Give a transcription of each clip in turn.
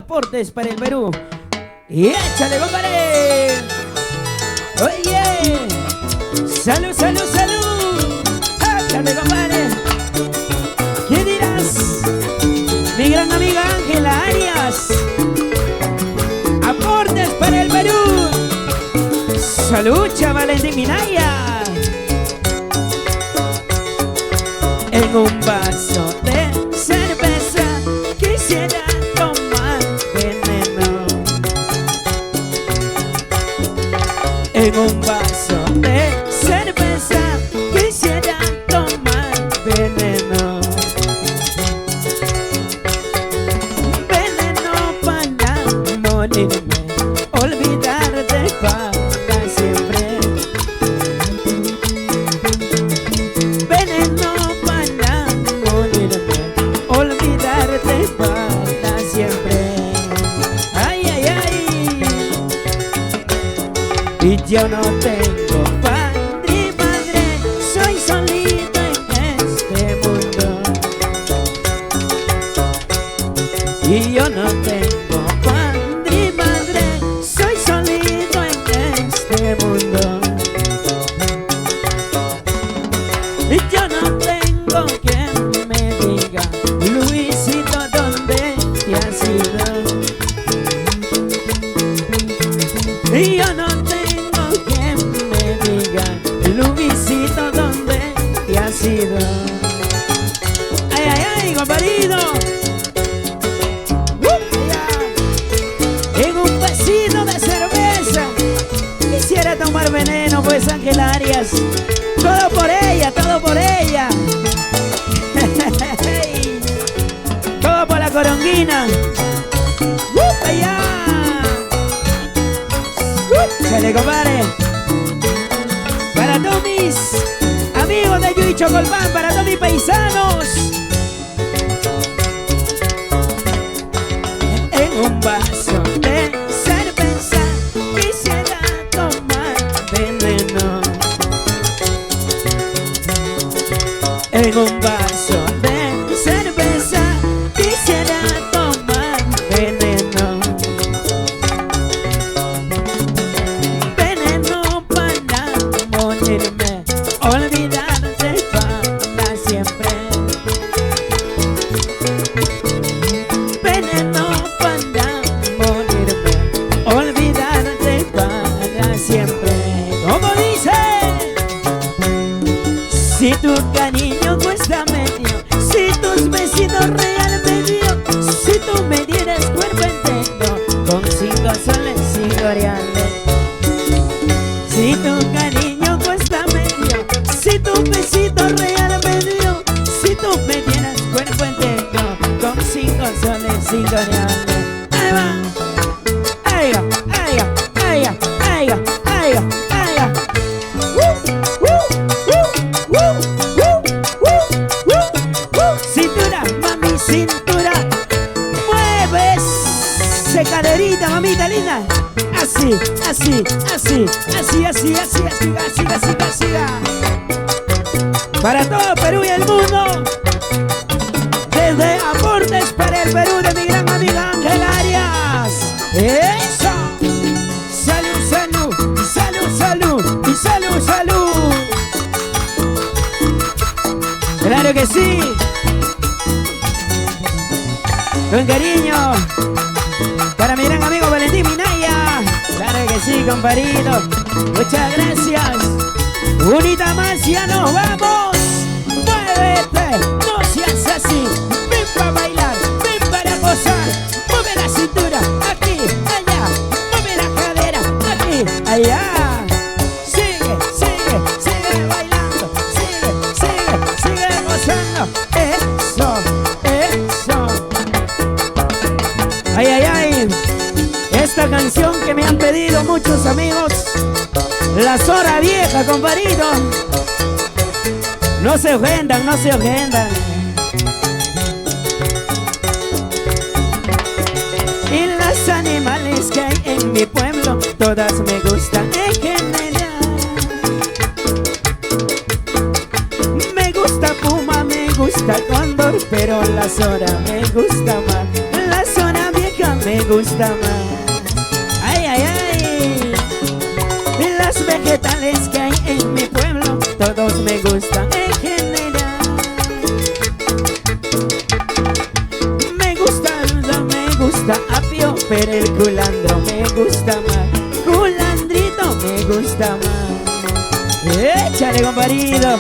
aportes para el Perú. Y échale, compadre. Oye, salud, salud, salud. Échale, compadre. ¿Qué dirás? Mi gran amiga Ángela Arias. Aportes para el Perú. Salud, chavales de Minaya. En un vaso de cerveza quisiera tomar veneno. En un vaso de cerveza quisiera tomar veneno. Veneno para morirme, olvidarte para siempre. Veneno para morirme, olvidarte para siempre. Ay, ay, ay. Y yo no tengo padre y madre, soy solito en este mundo. Y yo no tengo padre y madre, soy solito en este mundo. Y yo no tengo quien me diga, Luisito, ¿dónde te has ido? Y yo no tengo quien me diga, Luisito, ¿dónde te has ido? ¡Ay, ay, ay, compadrito! En un vasito de cerveza quisiera tomar veneno, pues, Ángela Arias. Todo por ella, todo por ella. Todo por la coronguina. ¡Allá! Se le compare. Para todos mis amigos de Yuy Chocolpán, para todos mis paisanos. En un vaso de cerveza quisiera tomar veneno. En un vaso de cerveza quisiera tomar veneno. Veneno para morirme, olvidarte para siempre. Veneno para morirme, olvidarte para siempre. ¿Cómo dice? Si tu cariño cuesta medio, si tus besitos real medio, si tú me dieras cuerpo entero, con 5 soles 5 reales. Si tu cariño cuesta medio, si tu besito real medio, si tú me dieras cuerpo entero, con 5 soles 5 reales. Ahí va. Ahí va, ahí va, ahí va, ahí va, ahí va, ahí va. Cintura, mami, cintura. Mueves caderita, mamita linda. Así, así, así, así, así, así, así, así, así, así. Para todo Perú y el mundo. Desde aportes para el Perú de mi gran amiga Ángela Arias. ¡Eso! ¡Salud, salud! ¡Salud, salud! ¡Y salud, salud! ¡Claro que sí! Con cariño para mi gran amigo Valentín Minaya. ¡Claro que sí, compadrito! ¡Muchas gracias! Unita más, ya nos vamos. ¡Muévete! ¡No seas así! ¡Ven para bailar! ¡Ven para gozar! ¡Mueve la cintura! ¡Aquí! ¡Allá! ¡Mueve la cadera! ¡Aquí! ¡Allá! ¡Sigue! ¡Sigue! ¡Sigue bailando! ¡Sigue! ¡Sigue! ¡Sigue gozando! ¡Eso! ¡Eso! ¡Ay, ay, ay! Esta canción que me han pedido muchos amigos, La Zora Vieja, compadrito. No se ofendan, no se ofendan. Y los animales que hay en mi pueblo, todas me gustan en general. Me gusta puma, me gusta cóndor, pero la Zora me gusta más. La Zora Vieja me gusta más. Ay, ay, ay. Los vegetales que hay en mi pueblo, todos me gustan en general. Me gusta apio, pero el culandro me gusta más. Culandrito me gusta más. Échale, compadrito.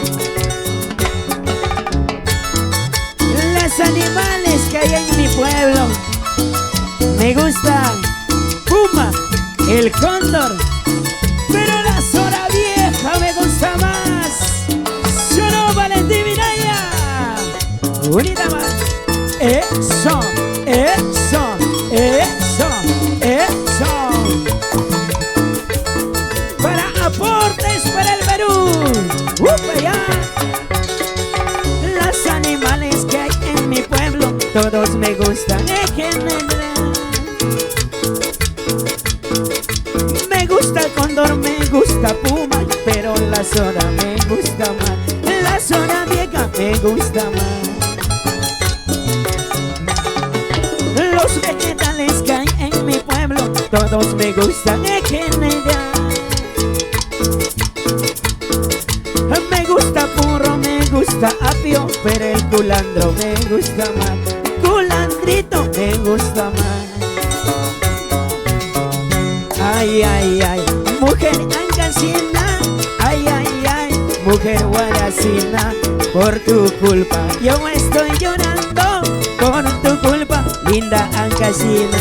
Los animales que hay en mi pueblo me gustan. Puma, el cóndor, pero la zona vieja me gusta más. Yo no, Valentín Minaya. Unita más. Eso, eso, eso, eso. Para aportes para el Perú. Ya. Los animales que hay en mi pueblo, todos me gustan en general. Me gusta el cóndor, me gusta puma, pero la zona me gusta más. La zona vieja me gusta más. Los vegetales que hay en mi pueblo, todos me gustan en general. Me gusta puro, me gusta apio, pero el culandro me gusta más. Culandrito me gusta más. Ay, ay, ay, mujer angasina, ay, ay, ay, mujer guaracina, por tu culpa yo estoy llorando, por tu culpa, linda angasina.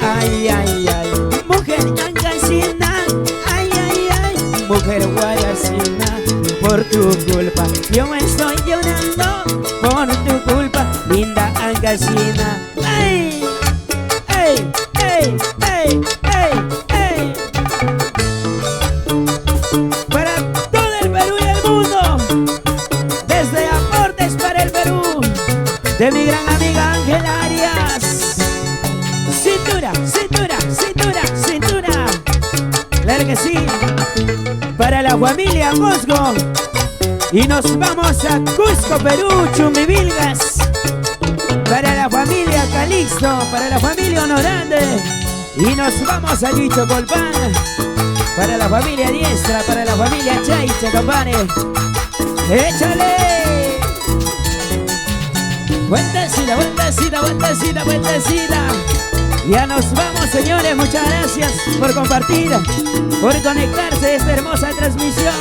Ay, ay, ay, mujer angasina, ay, ay, ay, mujer guaracina, por tu culpa yo estoy llorando, por tu culpa, linda angasina. Ay, ay, ay, ay, ay, ay. Para todo el Perú y el mundo, desde aportes para el Perú, de mi gran amiga Ángela Arias. Cintura, cintura, cintura, cintura. Claro que sí. Para la familia Mosgo. Y nos vamos a Cusco, Perú, Chumbivilgas. Para la familia Calixto, para la familia Honorande. Y nos vamos a Yichocolpan. Para la familia Diestra, para la familia Chaicha, compadre. ¡Échale! Vueltecita, vueltecita, vueltecita, vueltecita. Ya nos vamos, señores. Muchas gracias por compartir, por conectarse a esta hermosa transmisión.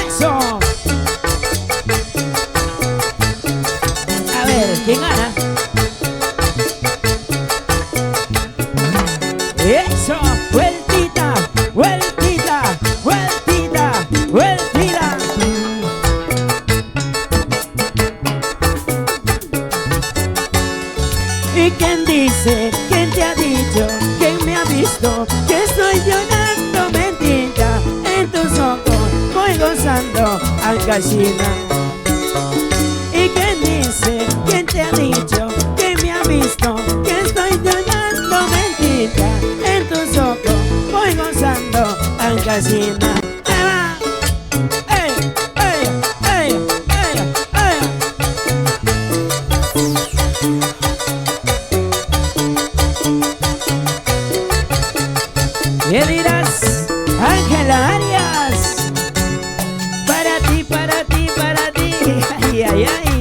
¡Eso! A ver, ¿quién gana? ¡Eso! ¡Vueltita! ¡Vueltita! ¡Vueltita! ¡Vueltita! ¿Y quién dice? ¿Quién te ha dicho? ¿Quién me ha visto? Que estoy llorando mentira en tus ojos, voy gozando angasina. ¿Y quién dice? ¿Quién te ha dicho? ¿Quién me ha visto? Que estoy llorando mentira en tus ojos, voy gozando angasina. ¡Ey! ¡Ey! ¡Ey! ¡Ey! ¡Ey! ¿Qué dirás, Ángela Arias? Para ti, para ti, para ti. Ay, ay, ay.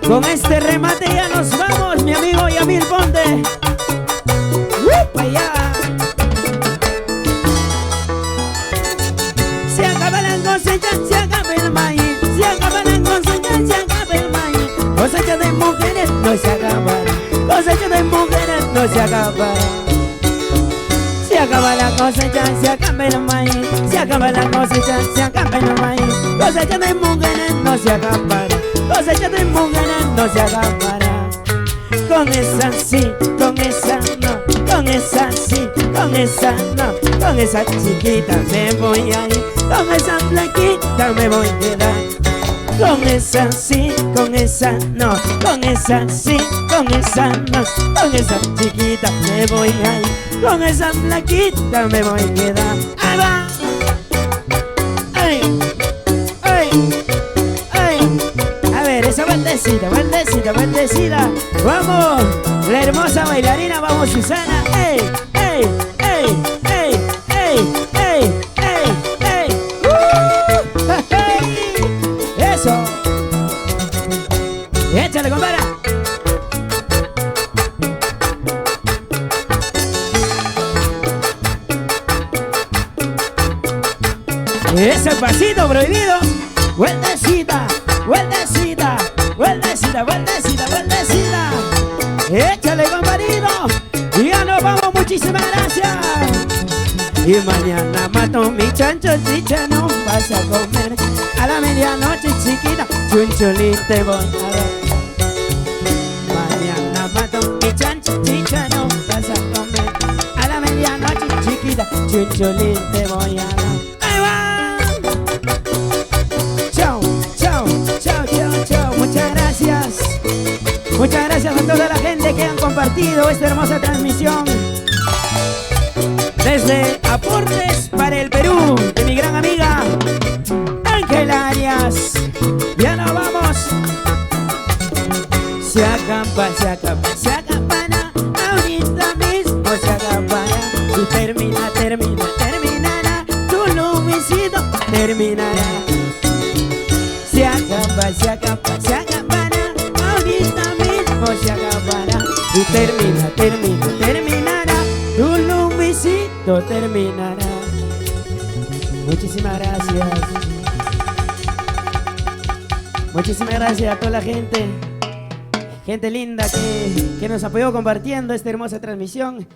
Con este remate ya nos vamos, mi amigo Yamil Ponte. ¡Para allá! Se acaba la cosecha, se acaba el maíz. Se acaba la cosecha, se acaba el maíz. Cosecha de mujeres no se acabará. Cosecha de mujeres no se acabará. Se acaba la cosecha, se acaba el maíz. Se acaba la cosecha, se acaba el maíz. Cosecha de mujeres no se acabará. Cosecha de mujeres no se acabará. Con esa sí, con esa no. Con esa sí, con esa no. Con esa chiquita me voy a ir. Con esa flaquita me voy a quedar. Con esa sí, con esa no. Con esa sí, con esa no. Con esa chiquita me voy a ir. Con esa flaquita me voy a quedar. ¡Ahí va! ¡Ay! ¡Ay! ¡Ay! A ver, esa vuelta vueltecita, vueltecita, vueltecita. Vamos, la hermosa bailarina, vamos Susana. ¡Ey, ey, ey, ey, ey, ey, ey, ey! ¡Hey! ¡Eso! ¡Échale, compadre! Ese pasito prohibido. Vueltecita, vueltecita, vueltecita, vueltecita, vueltecita. Échale, compadrito. Y ya nos vamos, muchísimas gracias. Y mañana mato mi chancho, chicha, no vas a comer. A la medianoche, chiquita, chunchulín te voy a dar. Mañana mato mi chancho, chicha, no vas a comer. A la medianoche, chiquita, chunchulín te voy a dar. ¡Ahí va! Chao, chao, chao, chao, chao. Muchas gracias. Muchas gracias a toda la gente que han compartido esta hermosa transmisión. Desde Aportes para el Perú, de mi gran amiga Ángela Arias. Ya nos vamos. Se acampa, se acampa, se acampana. Ahorita mismo se acampana. Y termina, termina, terminará. Tu Luisito terminará. Se acampa, se acampa, se acampana. Ahorita mismo se acabará. Y termina, termina, terminará. Tu Luisito terminará. Muchísimas gracias. Muchísimas gracias a toda la gente. Gente linda que nos apoyó compartiendo esta hermosa transmisión.